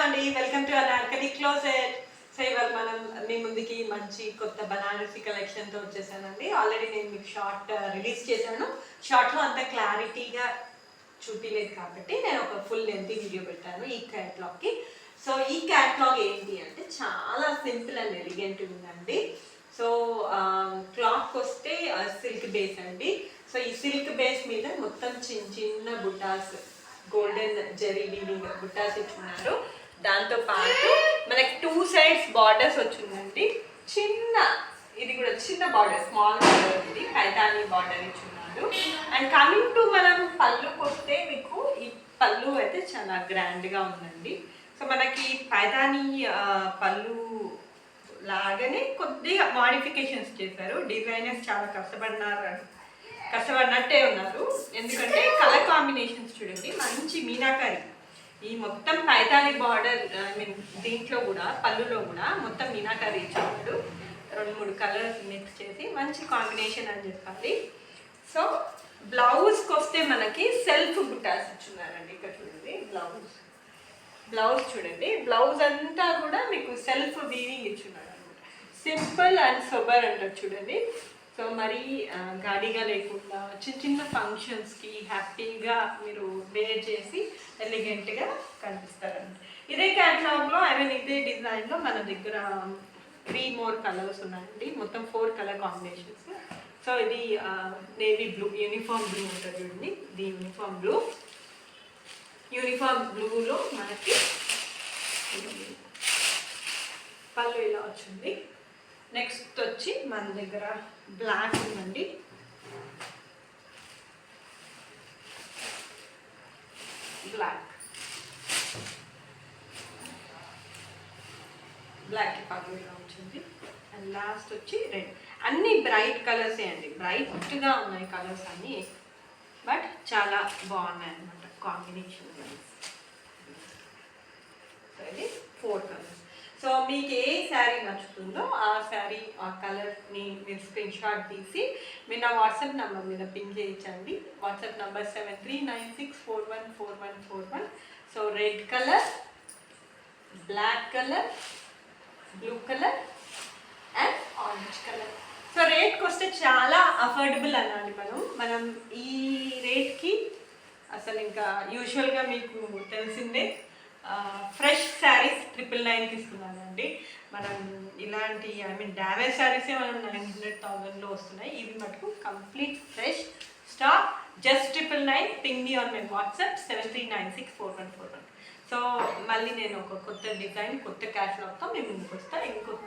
అండి, welcome to Anarkali closet. So ఇవాళ మనం మీ ముందుకి మంచి కొత్త బనారసి కలెక్షన్తో వచ్చేసానండి. ఆల్రెడీ నేను మీకు షార్ట్ రిలీజ్ చేశాను. షార్ట్లో అంత క్లారిటీగా చూపించలేదు కాబట్టి నేను ఒక ఫుల్ లెంత్ వీడియో పెట్టాను ఈ క్యాట్లాగ్కి. సో ఈ క్యాట్లాగ్ ఏంటి అంటే చాలా సింపుల్ అండ్ ఎలిగెంట్ ఉందండి. సో క్లాత్కి వస్తే సిల్క్ బేస్ అండి. సో ఈ సిల్క్ బేస్ మీద మొత్తం చిన్న చిన్న బుట్టాస్, గోల్డెన్ జెరీ వీవింగ్ బుట్టాస్ ఇచ్చున్నారు. దాంతో పాటు మనకి 2 సైడ్స్ బార్డర్స్ వచ్చిందండి. చిన్న ఇది కూడా చిన్న బార్డర్, స్మాల్ బార్డర్ ఉంది, పైతాని బార్డర్ ఇచ్చున్నారు. అండ్ కమింగ్ టు మనం పళ్ళుకి వస్తే మీకు ఈ పళ్ళు అయితే చాలా గ్రాండ్గా ఉందండి. సో మనకి పైతాని పళ్ళు లాగానే కొద్దిగా మాడిఫికేషన్స్ చేశారు. డిజైనర్స్ చాలా కష్టపడినట్టే ఉన్నారు. ఎందుకంటే కలర్ కాంబినేషన్స్ చూడండి, మంచి మీనాకారి. ఈ మొత్తం పైతాని బార్డర్, ఐ మీన్ దీంట్లో కూడా పళ్ళులో కూడా మొత్తం మీనాకారి ఇచ్చాడు. 2-3 కలర్స్ మిక్స్ చేసి మంచి కాంబినేషన్ అని చెప్పాలి. సో బ్లౌజ్కి వస్తే మనకి సెల్ఫ్ బుట్టాస్ ఇచ్చున్నారండి. ఇక్కడ చూడండి బ్లౌజ్ చూడండి, బ్లౌజ్ అంతా కూడా మీకు సెల్ఫ్ వీవింగ్ ఇచ్చున్నారు అనమాట. సింపుల్ అండ్ సోబర్ అంటారు చూడండి. సో మరీ గాడిగా లేకుండా చిన్న చిన్న ఫంక్షన్స్కి హ్యాపీగా మీరు వేర్ చేసి ఎలిగెంట్గా కనిపిస్తారండి. ఇదే క్యాటలాగ్లో, ఐ మీన్ ఇదే డిజైన్లో మన దగ్గర 3 more కలర్స్ ఉన్నాయండి. మొత్తం 4 కలర్ కాంబినేషన్స్. సో ఇది నేవీ బ్లూ, యూనిఫామ్ బ్లూ ఉంటుంది చూడండి. ఇది యూనిఫామ్ బ్లూలో మనకి పళ్ళు ఇలా వచ్చింది. నెక్స్ట్ వచ్చి మన దగ్గర బ్లాక్ ఉందండి. బ్లాక్ పళ్ళు ఇలా వచ్చింది. అండ్ లాస్ట్ వచ్చి రెడ్. అన్ని బ్రైట్ కలర్సే అండి, బ్రైట్గా ఉన్నాయి కలర్స్ అన్నీ, బట్ చాలా బాగున్నాయి అన్నమాట కాంబినేషన్. సో ఇది 4 కలర్స్. సో మీకు ఏ శారీ నచ్చుతుందో ఆ శారీ, ఆ కలర్ని మీరు స్క్రీన్ షాట్ తీసి మీరు నా వాట్సాప్ నెంబర్ మీద పింక్ చేయించండి. WhatsApp number 7396414141. So red colour, black colour, blue colour and orange colour. So రేట్కి వస్తే చాలా అఫోర్డబుల్ అనాలి. మనం ఈ రేట్కి అసలు ఇంకా యూజువల్గా మీకు తెలిసిందే, ఫ్రెష్ శారీస్ 999కి ఇస్తున్నానండి. మనం ఇలాంటి, ఐ మీన్ డ్యామేజ్ శారీసే మనం 900,000లో వస్తున్నాయి. ఇవి మటుకు complete fresh stock. Just 999. Ping me on my WhatsApp 73964141. So మళ్ళీ నేను ఒక కొత్త డిజైన్, కొత్త క్యాటలాగ్తో మేము ముందుకు వస్తాను. ఇంకొక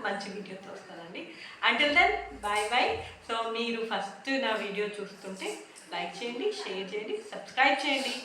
మంచి వీడియోతో వస్తానండి. Until then bye. సో మీరు ఫస్ట్ నా వీడియో చూస్తుంటే లైక్ చేయండి, షేర్ చేయండి, సబ్స్క్రైబ్ చేయండి.